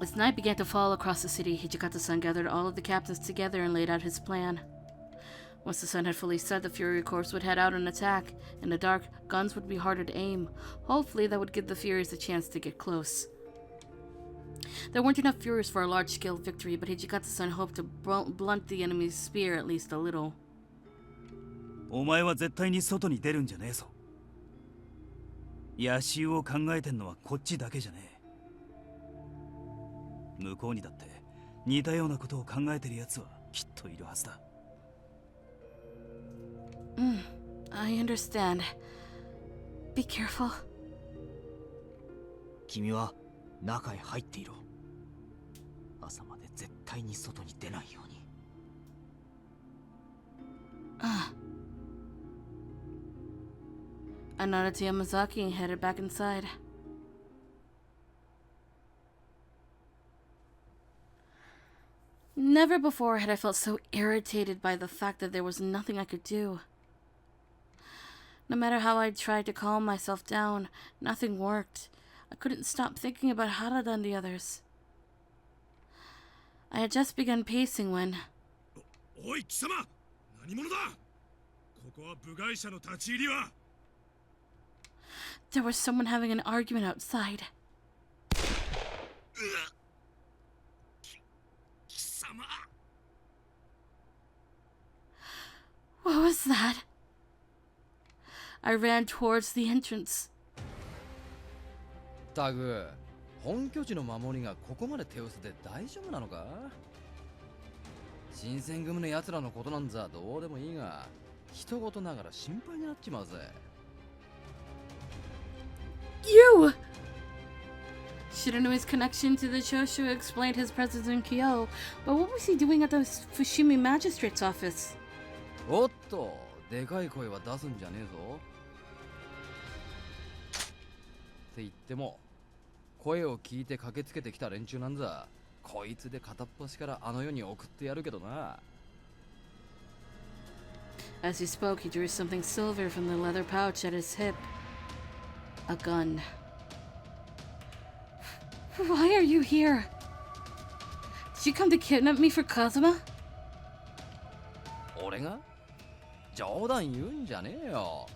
As night began to fall across the city, Hijikata-san gathered all of the captains together and laid out his plan. Once the sun had fully set, the Fury Corps would head out and attack. In the dark, guns would be harder to aim. Hopefully, that would give the Furies a chance to get close. There weren't enough Furies for a large-scale victory, but Hijikata-san hoped to blunt the enemy's spear at least a little. お前は絶対に外に出るんじゃねえぞ。野襲を考えてんのはこっちだけじゃねえ。向こうにだって似たようなことを考えてる奴はきっといるはずだ。I understand. Be careful. 君は中へ入っていろ。朝まで絶対に外に出ないように。I nodded to Yamazaki and headed back inside. Never before had I felt so irritated by the fact that there was nothing I could do. No matter how I tried to calm myself down, nothing worked. I couldn't stop thinking about Harada and the others. I had just begun pacing when... おい貴様、何者だ。ここは部外者の立ち入りは。There was someone having an argument outside. 貴様。What was that? I ran towards the entrance. タグ、本拠地の守りがここまで手薄で大丈夫なのか？新選組の奴らのことなんざどうでもいいが、人事ながら心配になっちまうぜ。You! Shiranui's connection to the Choshu explained his presence in Kyoto, but what was he doing at the Fushimi Magistrate's office? おっと、でかい声は出すんじゃねえぞ。って言っても、声を聞いて駆けつけてきた連中なんざ、こいつで片っ端からあの世に送ってやるけどな。As he spoke, he drew something silver from the leather pouch at his hip. A gun. Why are you here? Did you come to kidnap me for Kazuma? 俺が？冗談言うんじゃねえよ。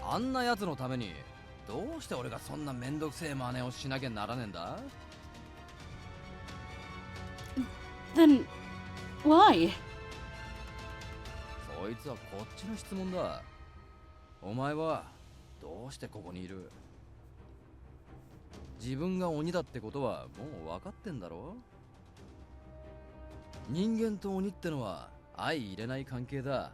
あんな奴のためにどうして俺がそんなめんどくせえ真似をしなきゃならねえんだ？ Then why? そいつはこっちの質問だ。お前はどうしてここにいる？自分が鬼だってことはもう分かってんだろ？人間と鬼ってのは相入れない関係だ。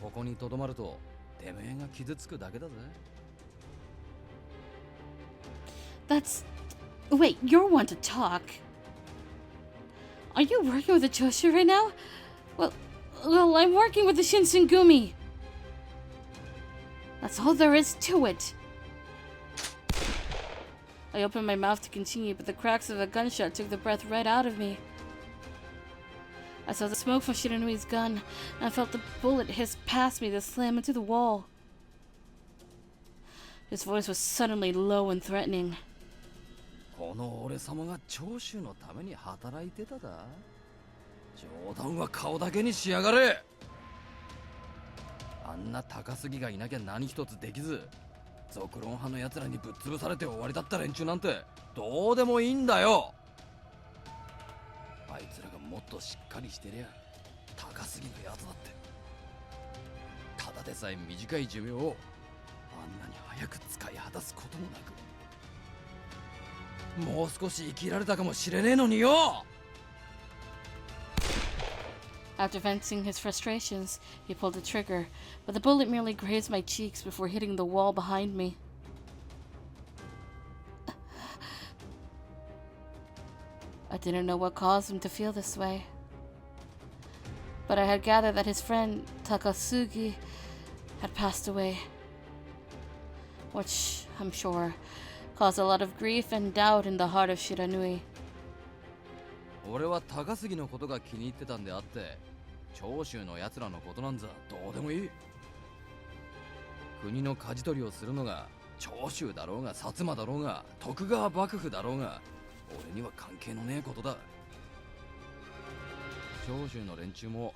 ここにとどまるとてめえが傷つくだけだぜ。That's... Wait, you're one to talk. Are you working with the Choshu right now? Well, I'm working with the Shinsengumi. That's all there is to it. I opened my mouth to continue, but the cracks of a gunshot took the breath right out of me. I saw the smoke from Shiranui's gun, and I felt the bullet hiss past me to slam into the wall. His voice was suddenly low and threatening. この俺様が長州のために働いてただ。冗談は顔だけにしやがれ。あんな高杉がいなきゃ何一つできず、俗論派の奴らにぶっ潰されて終わりだった連中なんてどうでもいいんだよ。あいつらがもっとしっかりしてりゃ高杉の奴だってただでさえ短い寿命をあんなに早く使い果たすこともなく、もう少し生きられたかもしれねえのによ。 After venting his frustrations, he pulled the trigger, but the bullet merely grazed my cheeks before hitting the wall behind me. I didn't know what caused him to feel this way, but I had gathered that his friend Takasugi had passed away, which, I'm sure, caused a lot of grief and doubt in the heart of Shiranui. 俺は高杉のことが気に入ってたんであって、長州の奴らのことなんざどうでもいい。国の舵取りをするのが長州だろうが薩摩だろうが徳川幕府だろうが俺には関係のねえことだ。長州の連中も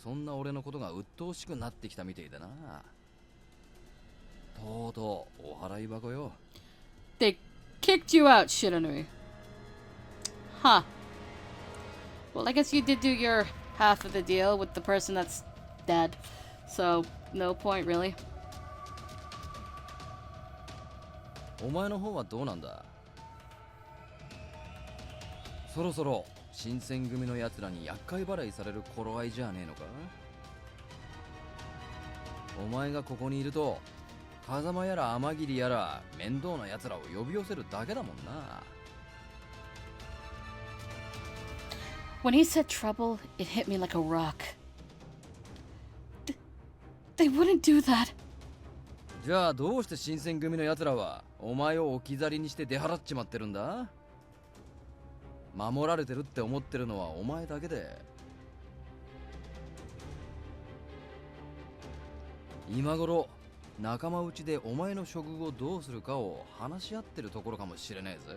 そんな俺のことが鬱陶しくなってきたみてえだな。とうとうお払い箱よ。 They kicked you out, Shiranui. Huh. Well, I guess you did do your half of the deal with the person that's dead. So, no point, really. お前の方はどうなんだ。そろそろ新選組のやつらに厄介払いされる頃合いじゃねえのか。お前がここにいると風間やら天霧やら面倒なやつらを呼び寄せるだけだもんな。 When he said trouble, it hit me like a rock. They wouldn't do that. じゃあどうして新選組のやつらはお前を置き去りにして出払っちまってるんだ。守られてるって思ってるのはお前だけで、今頃仲間内でお前の処遇をどうするかを話し合ってるところかもしれねえぜ。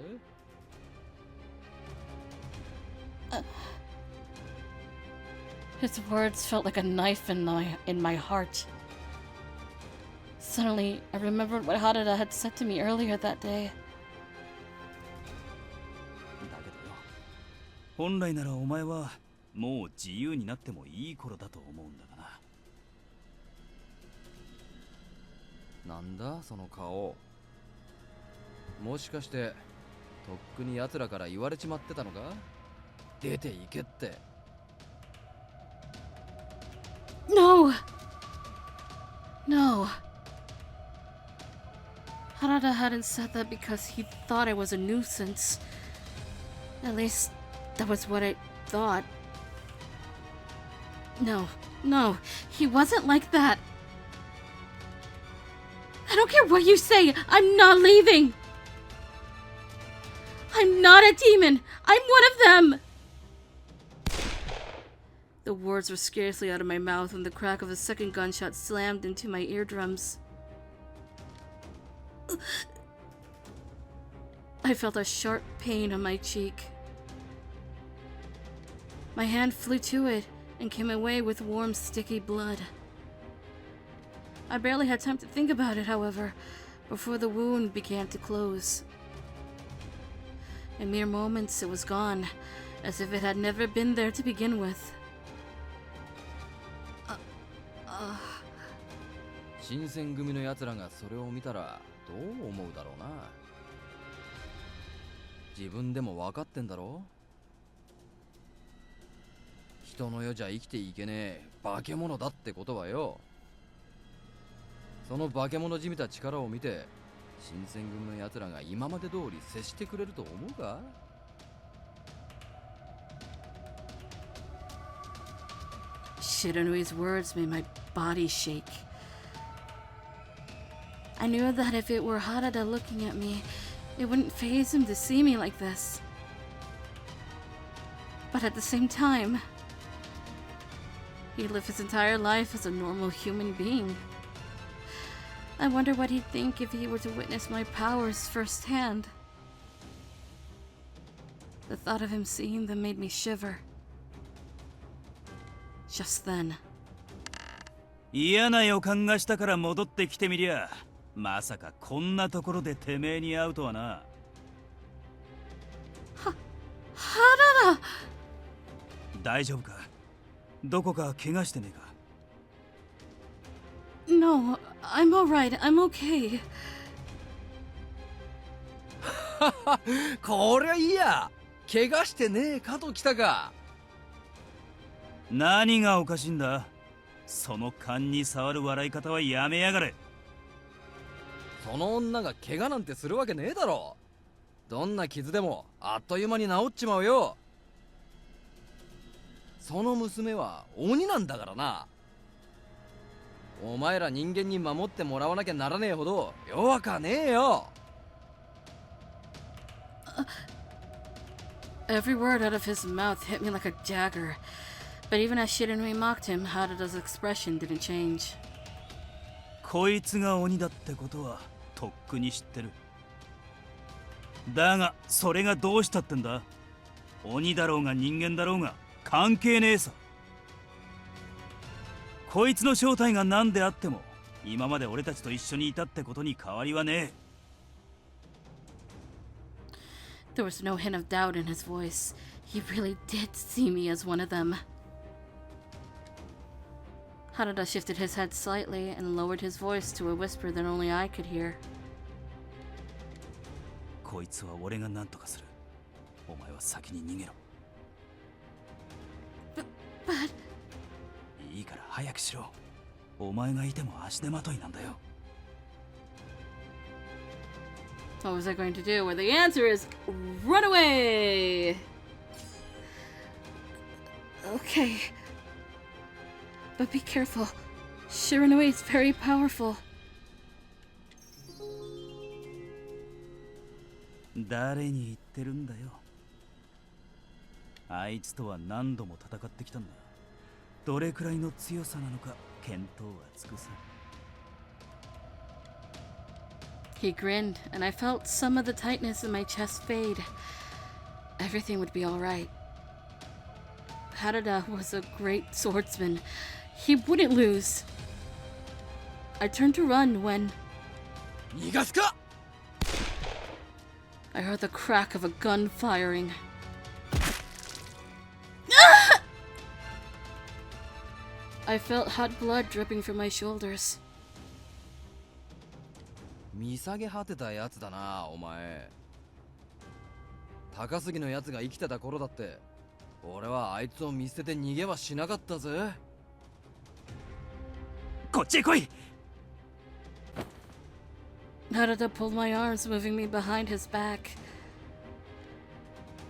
His words felt like a knife in my heart. Suddenly, I remembered what Harada had said to me earlier that day. だけどよ、本来ならお前はもう自由になってもいい頃だと思うんだがな。なんだその顔。もしかしてとっくに奴らから言われちまってたのか。出て行けって。 No! No. Harada hadn't said that because he thought I was a nuisance. At least, that was what I thought. No, he wasn't like that. I don't care what you say, I'm not leaving! I'm not a demon! I'm one of them! The words were scarcely out of my mouth when the crack of a second gunshot slammed into my eardrums. I felt a sharp pain on my cheek. My hand flew to it and came away with warm, sticky blood. I barely had time to think about it, however, before the wound began to close. In mere moments, it was gone, as if it had never been there to begin with. 新選組の奴らがそれを見たらどう思うだろうな。自分でも分かってんだろ。人の世じゃ生きていけねえ化け物だってことはよ。その化け物じみた力を見て新選組の奴らが今まで通り接してくれると思うか。 Shiranui's words made my body shake. I knew that if it were Harada looking at me, it wouldn't faze him to see me like this. But at the same time, he lived his entire life as a normal human being. I wonder what he'd think if he were to witness my powers firsthand. The thought of him seeing them made me shiver. Just then. 嫌な予感がしたから戻ってきてみりゃ、まさかこんなところでてめえに会うとはな。Harada! 大丈夫か？どこか怪我してねえか？ No, I'm alright. I'm okay. こりゃいいや。怪我してねえかときたか。何がおかしいんだ？その勘に触る笑い方はやめやがれ。その女が怪我なんてするわけねえだろ。どんな傷でもあっという間に治っちまうよ。その娘は鬼なんだからな。お前ら人間に守ってもらわなきゃならねえほど弱かねえよ。Every word out of his mouth hit me like a dagger. But even as Shiranui mocked him, Harada's expression didn't change. こいつが鬼だってことはとっくに知ってる。だがそれがどうしたってんだ。鬼だろうが人間だろうが関係ねえさ。こいつの正体が何であっても今まで俺たちと一緒にいたってことに変わりはねえ。 There was no hint of doubt in his voice. He really did see me as one of them. Harada shifted his head slightly and lowered his voice to a whisper that only I could hear. こいつは俺が何とかする。お前は先に逃げろ。But いいから早くしろ。お前がいても足手まといなんだよ。 what was I going to do? Well, the answer is run away! Okay. But be careful. Shiranui is very powerful. 誰に言ってるんだよ。あいつとは何度も戦ってきたんだ。どれくらいの強さなのか見当はつくさ。 He grinned, and I felt some of the tightness in my chest fade. Everything would be all right. Harada was a great swordsman. He wouldn't lose. I turned to run when 逃がすか。 I heard the crack of a gun firing. I felt hot blood dripping from my shoulders. 見下げ果てたやつだな、お前。高杉のやつが生きてた頃だって俺はあいつを見捨てて逃げはしなかったぜ。こっちへ来い。 Harada pulled my arms, moving me behind his back.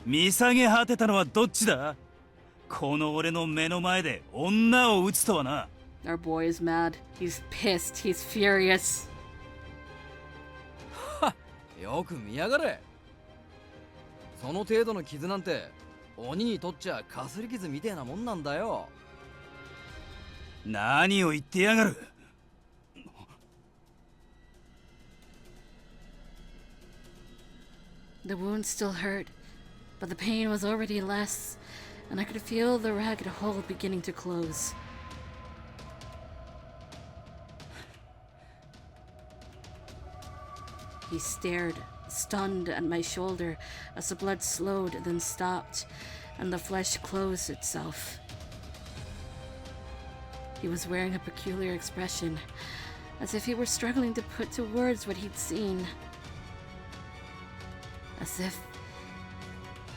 見下げ果てたのはどっちだ。この俺の目の前で女を撃つとはな。 Our boy is mad. He's pissed. He's furious. よく見やがれ。その程度の傷なんて鬼にとっちゃかすり傷みてえなもんなんだよ。何を言ってやがる。 The wound still hurt, but the pain was already less, and I could feel the ragged hole beginning to close. He stared, stunned, at my shoulder as the blood slowed, then stopped, and the flesh closed itself. He was wearing a peculiar expression, as if he were struggling to put to words what he'd seen. As if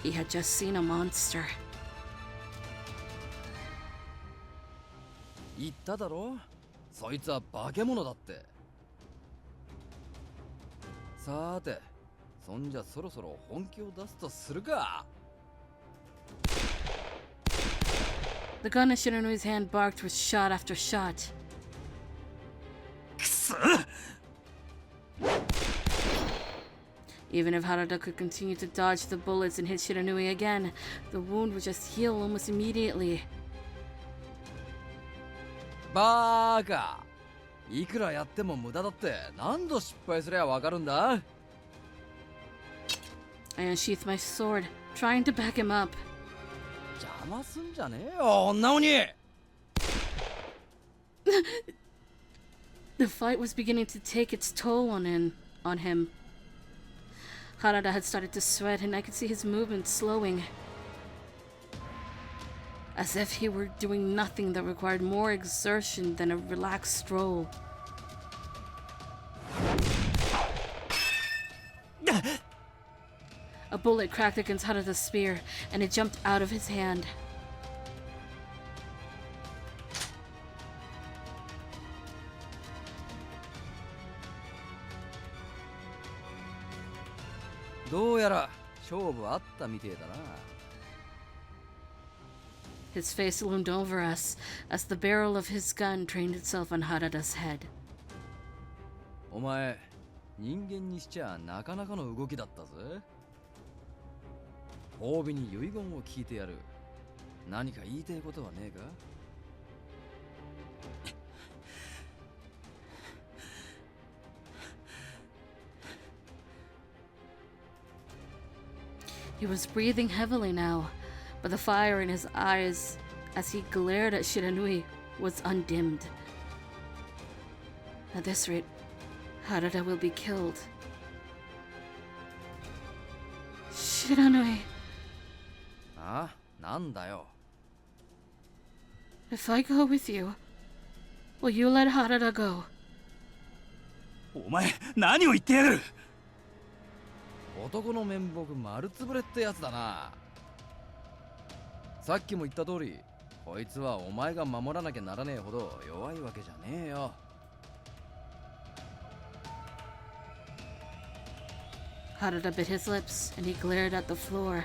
he had just seen a monster. 言っただろ、そいつは化け物だって。さーて、そんじゃそろそろ本気を出すとするか。 The gun in Shiranui's hand barked with shot after shot. くそ。 Even if Harada could continue to dodge the bullets and hit Shiranui again, the wound would just heal almost immediately. バーカ、いくらやっても無駄だって何度失敗すりゃわかるんだ。 I unsheathed my sword, trying to back him up. 邪魔すんじゃねえよ、女鬼。 The fight was beginning to take its toll on him. Harada had started to sweat, and I could see his movements slowing. As if he were doing nothing that required more exertion than a relaxed stroll. A bullet cracked against Harada's spear, and it jumped out of his hand. どうやら勝負あったみてえだな。 His face loomed over us as the barrel of his gun trained itself on Harada's head. お前、人間にしちゃなかなかの動きだったぜ。褒美に遺言を聞いてやる。何か言いたいことはねえか？ He was breathing heavily now, but the fire in his eyes as he glared at Shiranui was undimmed. At this rate, Harada will be killed. Shiranui, あ、なんだよ。 if I go with you, will you let Harada go? お前何を言ってやがる。男の面目丸つぶれってやつだな。さっきも言った通り、こいつはお前が守らなきゃならねえほど弱いわけじゃねえよ。Harada bit his lips and he glared at the floor,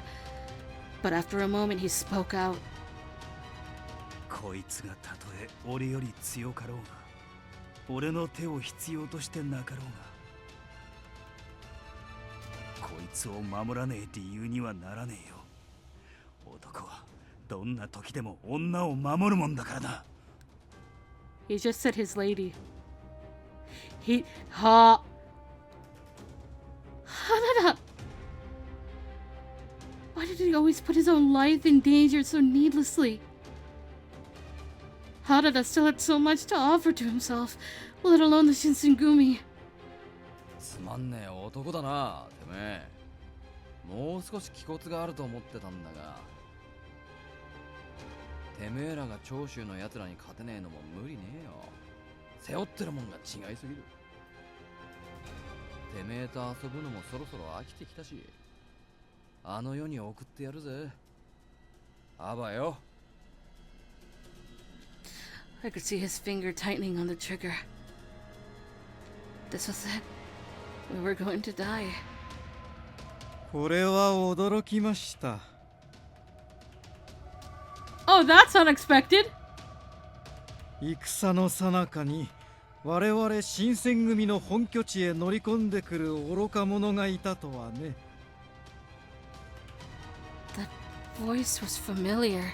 but after a moment he spoke out. こいつがたとえ俺より強かろうが、俺の手を必要としてなかろうが、こいつを守らねえ理由にはならねえよ。男はどんな時でも女を守るもんだからな。 He just said his lady. Harada! Why did he always put his own life in danger so needlessly? Harada still had so much to offer to himself, let alone the Shinsengumi. つまんねえ男だな、てめえ。もう少し気骨があると思ってたんだが。てめえらが長州の奴らに勝てねえのも無理ねえよ。背負ってるもんが違いすぎる。てめえと遊ぶのもそろそろ飽きてきたし、あの世に送ってやるぜ。あばよ。 I could see his finger tightening on the trigger. This was it. We were going to die. これは驚きました。 Oh, that's unexpected! 戦の最中に我々新選組の本拠地へ乗り込んでくる愚か者がいたとはね。 That voice was familiar.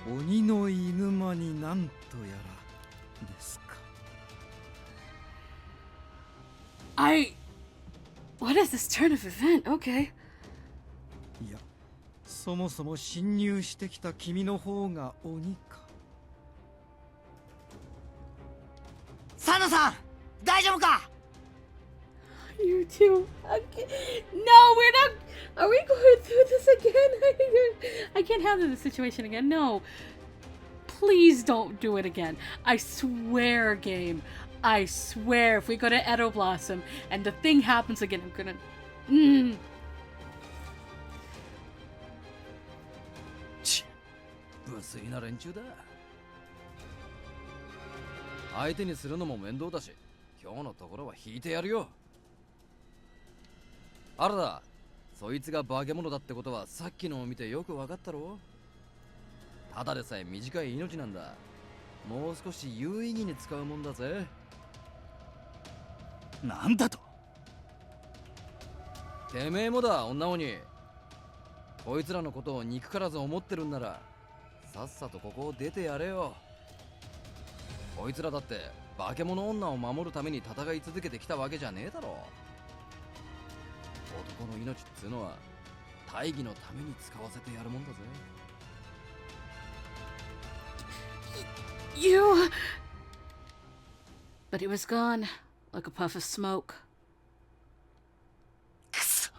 鬼の犬間になんとやらですか。 What is this turn of event? Okay. いや、そもそも侵入してきた君の方が鬼か。サノさん、大丈夫か？ You too. Okay. No, we're not. Are we going through this again? I can't handle this situation again. No. Please don't do it again. I swear, game. I swear, if we go to Edo Blossom and the thing happens again, I'm gonna. Mm. 無粋な連中だ。相手にするのも面倒だし、今日のところは引いてやるよ。あらだ、そいつが化け物だってことはさっきのを見てよく分かったろ。ただでさえ短い命なんだ。もう少し有意義に使うもんだぜ。なんだと？てめえもだ、女鬼。こいつらのことを憎からず思ってるんなら、さっさとここを出てやれよ。こいつらだって化け物女を守るために戦い続けてきたわけじゃねえだろ。男の命っつうのは大義のために使わせてやるもんだぜ。You. But he was gone, like a puff of smoke. くそ。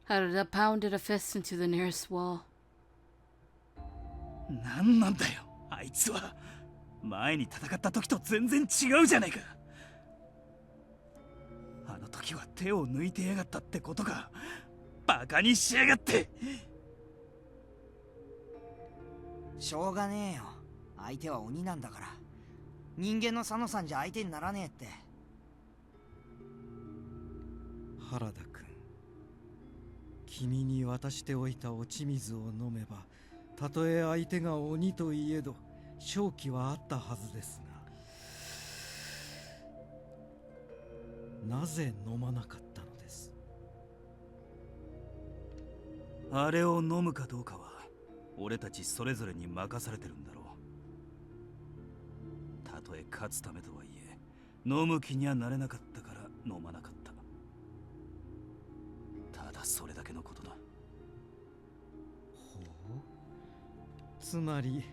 Harada pounded a fist into the nearest wall. なんなんだよ、あいつは。前に戦った時と全然違うじゃねえか。あの時は手を抜いてやがったってことか。バカにしやがって。しょうがねえよ。相手は鬼なんだから。人間の佐野さんじゃ相手にならねえって。原田君、君に渡しておいた落ち水を飲めば、たとえ相手が鬼といえど勝機はあったはずですが、なぜ飲まなかったのです？あれを飲むかどうかは俺たちそれぞれに任されてるんだろう。たとえ勝つためとはいえ、飲む気にはなれなかったから飲まなかった。ただそれだけのことだ。ほう。つまり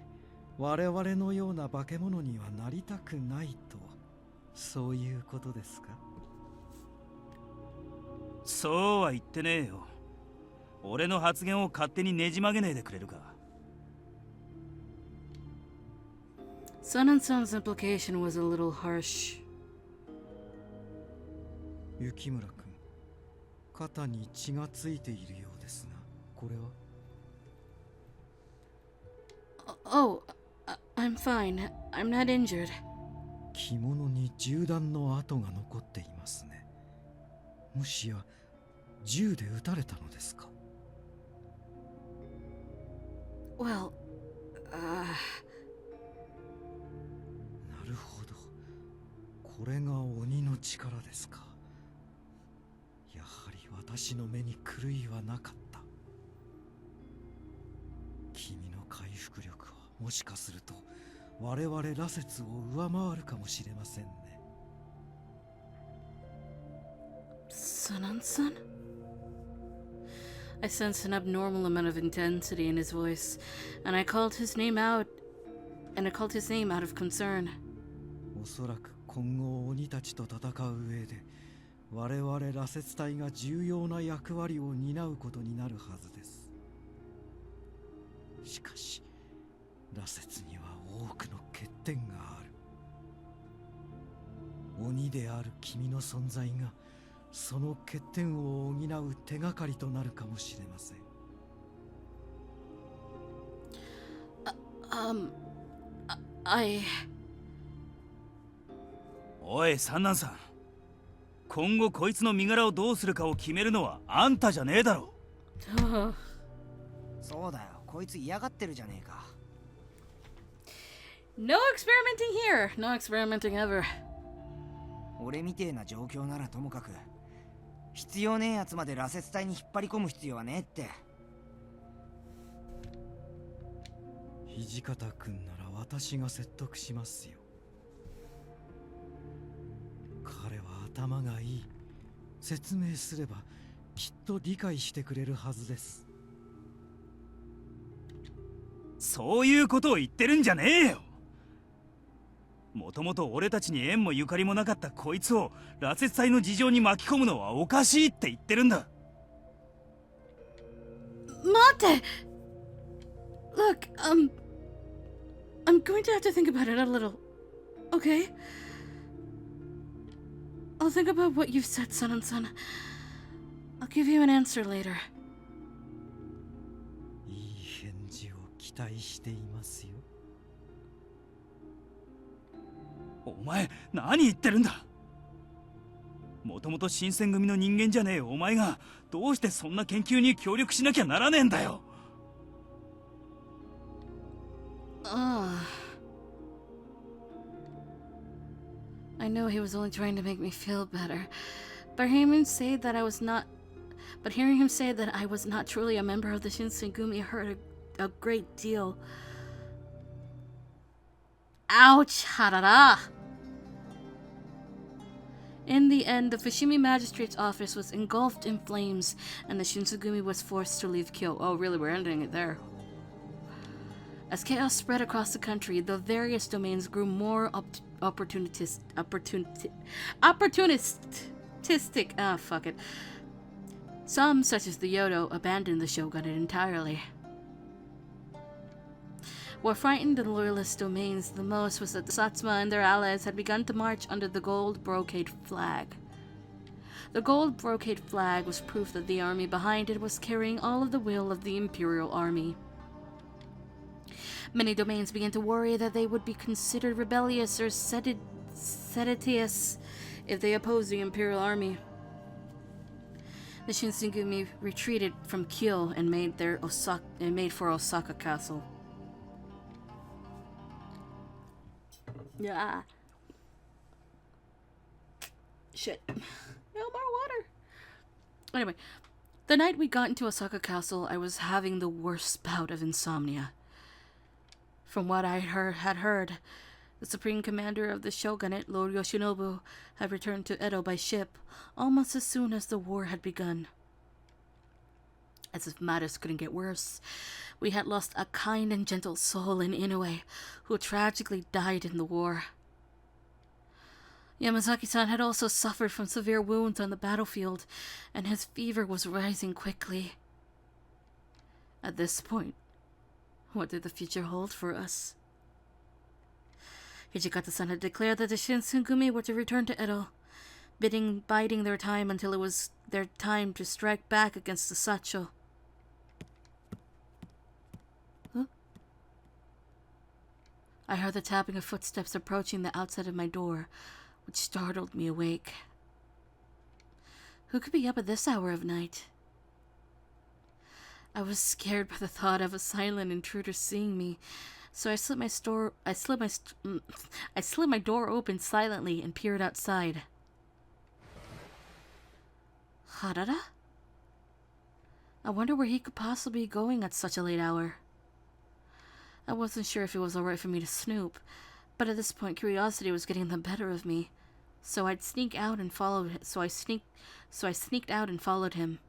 我々のような化け物にはなりたくないと、そういうことですか？そうは言ってねえよ。俺の発言を勝手にねじ曲げねえでくれるか。Sun-Sun's implication was a little harsh. 雪村君、肩に血がついているようですが、これは？ Oh, I'm fine. I'm not injured. 着物に銃弾の跡が残っていますね。もしや銃で撃たれたのですか？ Well, なるほど。これが鬼の力ですか。やはり私の目に狂いはなかった。君の回復力はもしかすると我々羅刹を上回るかもしれませんね。Sun-Sun? I sensed an abnormal amount of intensity in his voice, and I called his name out of concern. おそらく今後鬼たちと戦う上で我々羅刹隊が重要な役割を担うことになるはずです。しかし羅刹には多くの欠点がある。鬼である君の存在がその欠点を補う手がかりとなるかもしれません。おい三男さん、今後こいつの身柄をどうするかを決めるのはあんたじゃねえだろ。そうだよ、こいつ嫌がってるじゃねえか。 No experimenting here! No experimenting ever. 俺みてえな状況ならともかく、必要ねえやつまで羅刹隊に引っ張り込む必要はねえって。土方君なら私が説得しますよ。彼は頭がいい。説明すればきっと理解してくれるはずです。そういうことを言ってるんじゃねえよ。もともと俺たちに縁もゆかりもなかったこいつを羅刹隊の事情に巻き込むのはおかしいって言ってるんだ。待って! Look, I'm going to have to think about it a little. Okay? I'll think about what you've said, Sun-Sun. I'll give you an answer later. いい返事を期待していますよ。お前何言ってるんだ。もともと新選組の人間じゃねえお前がどうしてそんな研究に協力しなきゃならねえんだよ。I know he was only trying to make me feel better, but hearing him say that I was not truly a member of the Shinsengumi hurt a great deal. Ouch, Harada! In the end, the Fushimi Magistrate's office was engulfed in flames, and the Shinsengumi was forced to leave Kyoto. Oh, really? We're ending it there. As chaos spread across the country, the various domains grew more opportunistic. Ah, fuck it. Some, such as the Kyoto, abandoned the shogunate entirely. What frightened the loyalist domains the most was that the Satsuma and their allies had begun to march under the gold brocade flag. The gold brocade flag was proof that the army behind it was carrying all of the will of the imperial army. Many domains began to worry that they would be considered rebellious or seditious if they opposed the imperial army. The Shinsengumi retreated from Kyoto and made for Osaka Castle. Yeah. Shit. No more water. Anyway, the night we got into Osaka Castle, I was having the worst bout of insomnia. From what I had heard, The supreme commander of the shogunate, Lord Yoshinobu, had returned to Edo by ship almost as soon as the war had begun. As if matters couldn't get worse, we had lost a kind and gentle soul in Inoue, who tragically died in the war. Yamazaki-san had also suffered from severe wounds on the battlefield, and his fever was rising quickly. At this point, what did the future hold for us? Hijikata-san had declared that the Shinsengumi were to return to Edo, biding their time until it was their time to strike back against the Sacho. Huh? I heard the tapping of footsteps approaching the outside of my door, which startled me awake. Who could be up at this hour of night? I was scared by the thought of a silent intruder seeing me, so I slid my door open silently and peered outside. Harada? I wonder where he could possibly be going at such a late hour. I wasn't sure if it was alright for me to snoop, but at this point curiosity was getting the better of me, so I sneaked out and followed him.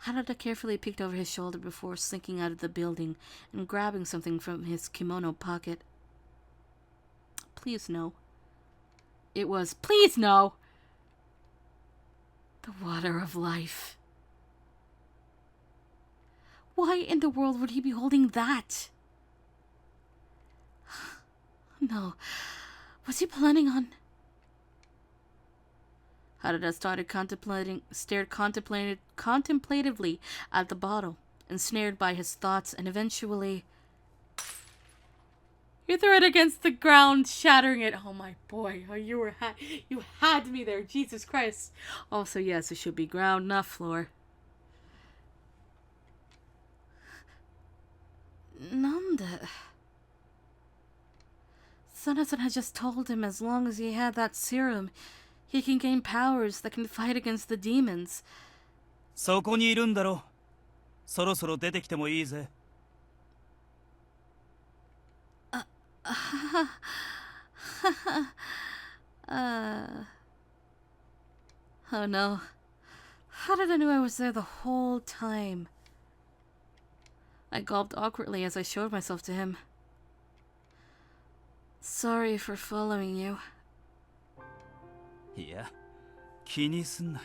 Harada carefully peeked over his shoulder before slinking out of the building and grabbing something from his kimono pocket. Please no. It was, please no! The water of life. Why in the world would he be holding that? No. Was he planning on... Harada stared contemplatively at the bottle, ensnared by his thoughts, and eventually... You threw it against the ground, shattering it. Oh my boy, oh, you had me there, Jesus Christ. Also, yes, it should be ground, not floor. Nande? Sana-san had just told him as long as he had that serum, he can gain powers that can fight against the demons. そこにいるんだろ。そろそろ出てきてもいいぜ。Oh no. How did I know I was there the whole time? I gulped awkwardly as I showed myself to him. Sorry for following you. いや、気にすんな。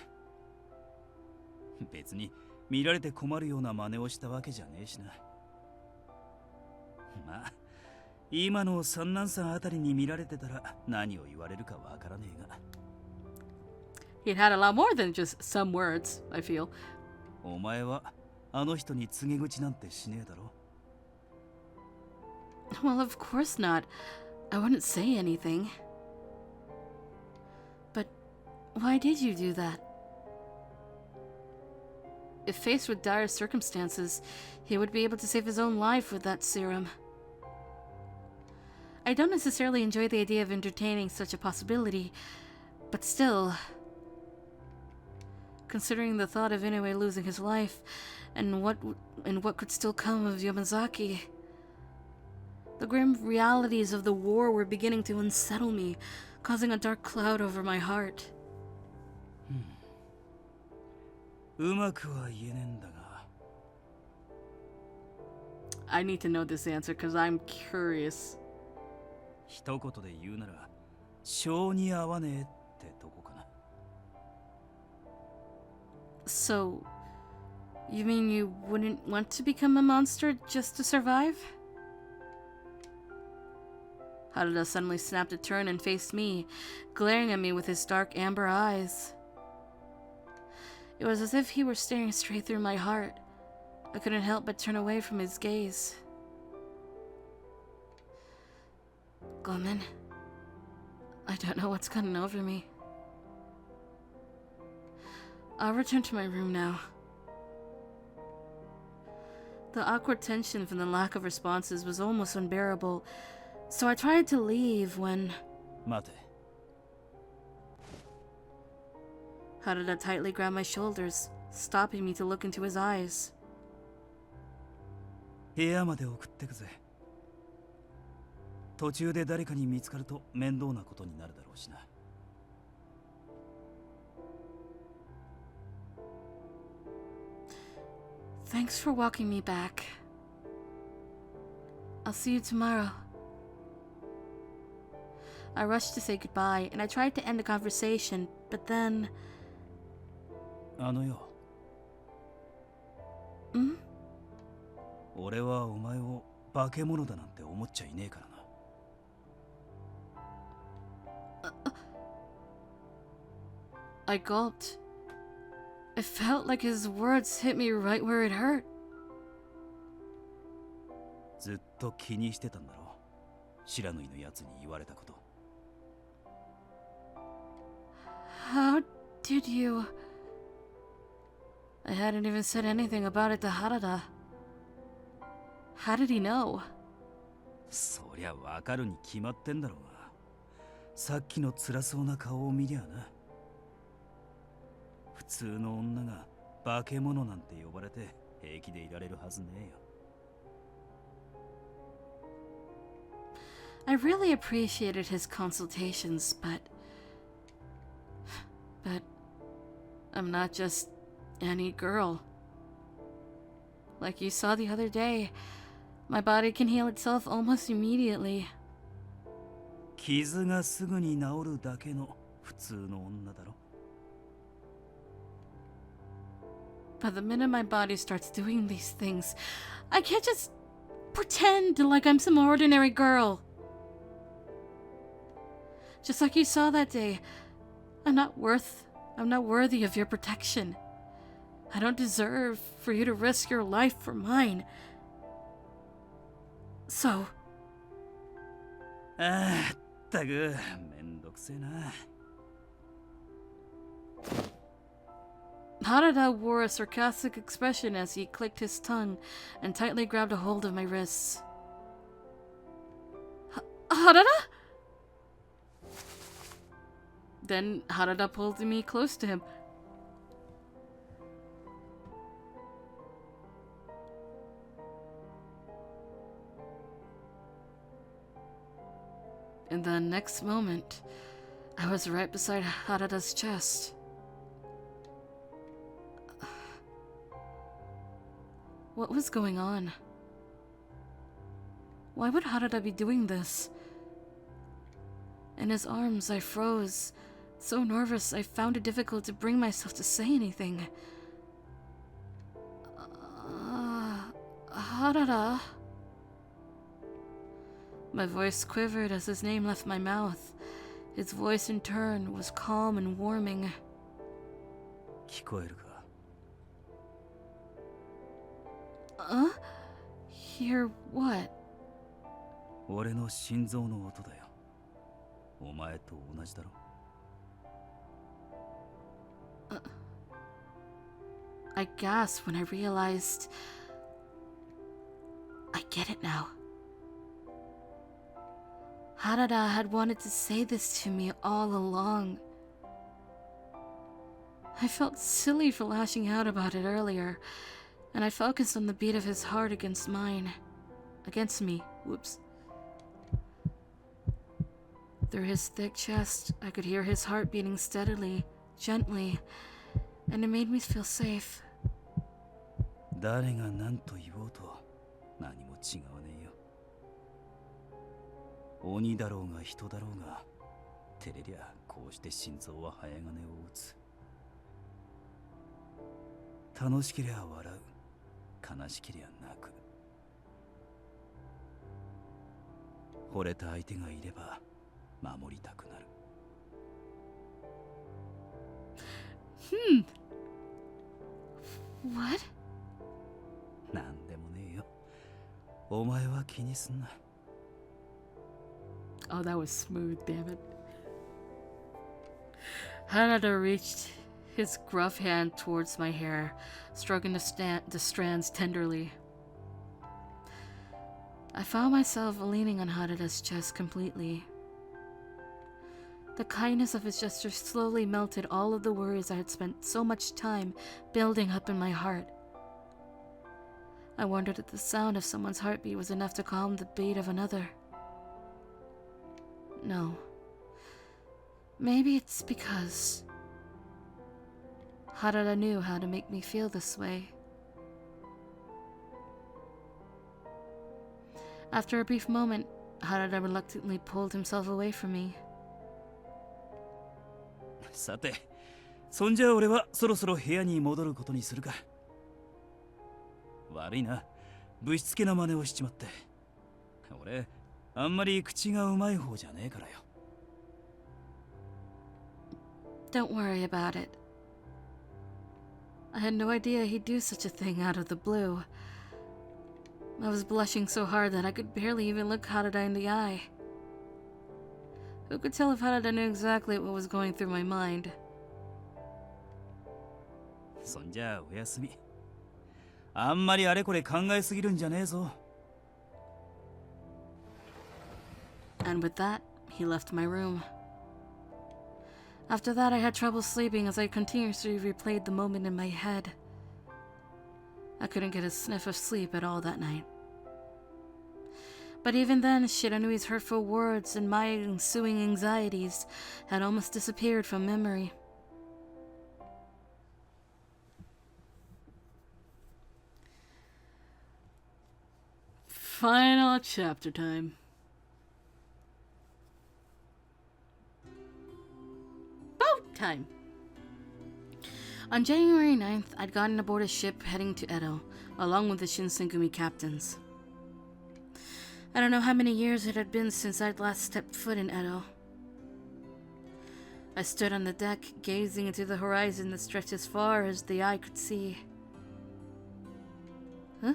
別に見られて困るような真似をしたわけじゃねえしな。まあ、今の三男さんあたりに見られてたら何を言われるかわからねえが。He'd had a lot more than just some words, I feel. お前はあの人に告げ口なんてしねえだろ。Well, of course not. I wouldn't say anything. But why did you do that? If faced with dire circumstances, he would be able to save his own life with that serum. I don't necessarily enjoy the idea of entertaining such a possibility, but still... Considering the thought of Inoue losing his life, and what could still come of Yamazaki... The grim realities of the war were beginning to unsettle me, causing a dark cloud over my heart. うまくは言えねえんだが。I need to know this answer because I'm curious. 一言で言うなら、性に合わねえってとこかな。So, you mean you wouldn't want to become a monster just to survive? Harada suddenly snapped a turn and faced me, glaring at me with his dark amber eyes. It was as if he were staring straight through my heart. I couldn't help but turn away from his gaze. Gomen. I don't know what's gotten over me. I'll return to my room now. The awkward tension from the lack of responses was almost unbearable, so I tried to leave when... 待て。Harada tightly grabbed my shoulders, stopping me to look into his eyes. 部屋まで送ってくぜ。途中で誰かに見つかると面倒なことになるだろうしな。Thanks for walking me back. I'll see you tomorrow. I rushed to say goodbye, and I tried to end the conversation, but then... あのよ。ん?俺はお前を化け物だなんて思っちゃいねえからな。I gulped. It felt like his words hit me right where it hurt. ずっと気にしてたんだろう。知らぬいのやつに言われたこと。How did you... I hadn't even said anything about it to Harada. How did he know? そりゃわかるに決まってんだろうが。さっきの辛そうな顔を見りゃな。普通の女が化け物なんて呼ばれて平気でいられるはずねえよ。I really appreciated his consultations, but I'm not just any girl. Like you saw the other day, my body can heal itself almost immediately. 傷がすぐに治るだけの普通の女だろ。But the minute my body starts doing these things, I can't just pretend like I'm some ordinary girl. Just like you saw that day, I'm not worthy of your protection. I don't deserve for you to risk your life for mine. So... ああ、ったく、めんどくせえな。Harada wore a sarcastic expression as he clicked his tongue and tightly grabbed a hold of my wrists. Harada? Then Harada pulled me close to him. In the next moment, I was right beside Harada's chest. What was going on? Why would Harada be doing this? In his arms, I froze, so nervous I found it difficult to bring myself to say anything. Harada. My voice quivered as his name left my mouth. His voice in turn was calm and warming. 聞こえるか? Hear what? 俺の心臓の音だよ。お前と同じだろ。I gasped when I realized... I get it now. Harada had wanted to say this to me all along. I felt silly for lashing out about it earlier, and I focused on the beat of his heart against mine. Against me. Whoops. Through his thick chest, I could hear his heart beating steadily, gently, and it made me feel safe. 誰が何と言おうと何も違わねえよ。鬼だろうが人だろうが、照れりゃこうして心臓は早金を打つ。楽しけりゃ笑う、悲しけりゃ泣く。惚れた相手がいれば守りたくなる。What? なんでもねえよ。お前は気にすんな。Oh, that was smooth, damn it. Harada reached his gruff hand towards my hair, stroking the strands tenderly. I found myself leaning on Harada's chest completely. The kindness of his gesture slowly melted all of the worries I had spent so much time building up in my heart. I wondered if the sound of someone's heartbeat was enough to calm the beat of another. No. Maybe it's because Harada knew how to make me feel this way. After a brief moment, Harada reluctantly pulled himself away from me. さて、そんじゃ俺はそろそろ部屋に戻ることにするか。悪いな、ぶしつけな真似をしちまって。俺、あんまり口がうまい方じゃねえからよ。Don't worry about it. I had no idea he'd do such a thing out of the blue. I was blushing so hard that I could barely even look Harada in the eye. Who could tell if Harada knew exactly what was going through my mind? そんじゃあおやすみ。あんまりあれこれ考えすぎるんじゃねえぞ。And with that, he left my room. After that, I had trouble sleeping as I continuously replayed the moment in my head. I couldn't get a sniff of sleep at all that night. But even then, Shiranui's hurtful words and my ensuing anxieties had almost disappeared from memory. Final chapter time. Boat time! On January 9th, I'd gotten aboard a ship heading to Edo, along with the Shinsengumi captains. I don't know how many years it had been since I'd last stepped foot in Edo. I stood on the deck, gazing into the horizon that stretched as far as the eye could see. Huh?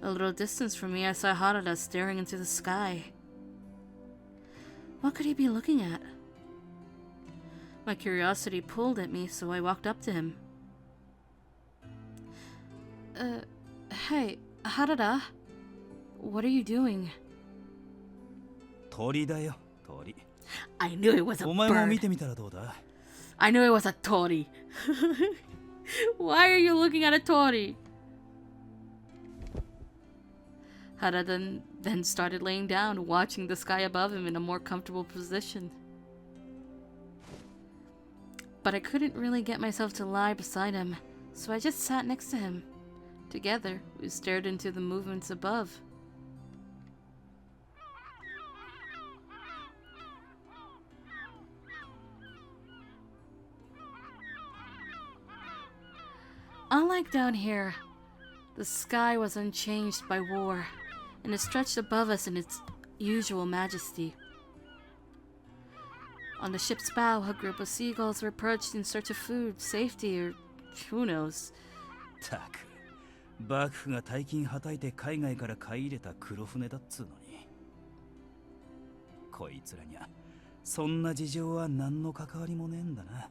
A little distance from me, I saw Harada staring into the sky. What could he be looking at? My curiosity pulled at me, so I walked up to him. Hey, Harada? What are you doing? 鳥だよ、鳥。 I knew it was a お前も見 bird. てみたらどうだ。 I knew it was a tori. Why are you looking at a tori? Harada then started laying down, watching the sky above him in a more comfortable position. But I couldn't really get myself to lie beside him, so I just sat next to him. Together, we stared into the movements above. Unlike down here, the sky was unchanged by war, and it stretched above us in its usual majesty. On the ship's bow, a group of seagulls were perched in search of food, safety, or who knows. たく、幕府が大金はたいて海外から買い入れた黒船だっつうのに。こいつらにゃ、そんな事情は何の関わりもねえんだな。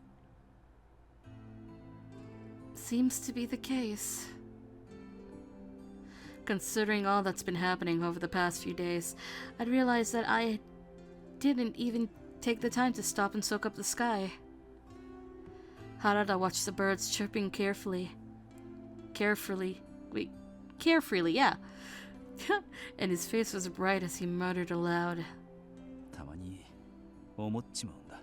Seems to be the case. Considering all that's been happening over the past few days, I'd realized that I didn't even take the time to stop and soak up the sky. Harada watched the birds chirping carefully, yeah. And his face was bright as he muttered aloud. たまに思っちまうんだ。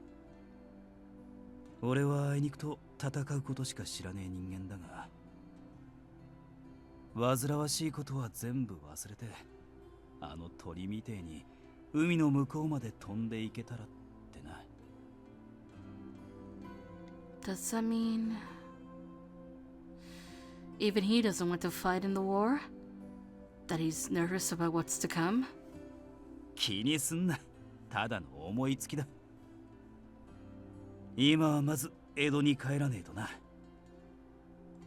俺はあいにくと戦うことしか知らねえ人間だが、煩わしいことは全部忘れて、あの鳥みてえに海の向こうまで飛んでいけたらってな。Does that mean even he doesn't want to fight in the war? That he's nervous about what's to come? 気にすんな。ただの思いつきだ。今はまず江戸に帰らねえとな。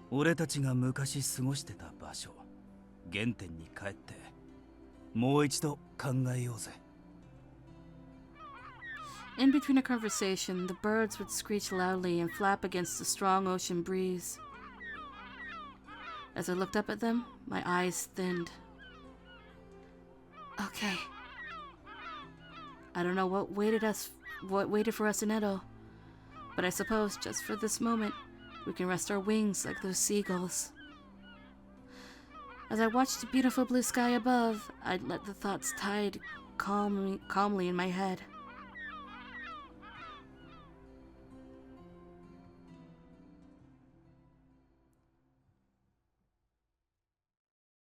俺たちが昔過ごしてた場所、原点に帰ってもう一度考えようぜ。In between a conversation, the birds would screech loudly and flap against the strong ocean breeze. As I looked up at them, my eyes thinned. Okay. I don't know what waited for us in Edo, but I suppose just for this moment, we can rest our wings like those seagulls. As I watched the beautiful blue sky above, I'd let the thoughts tide calmly in my head.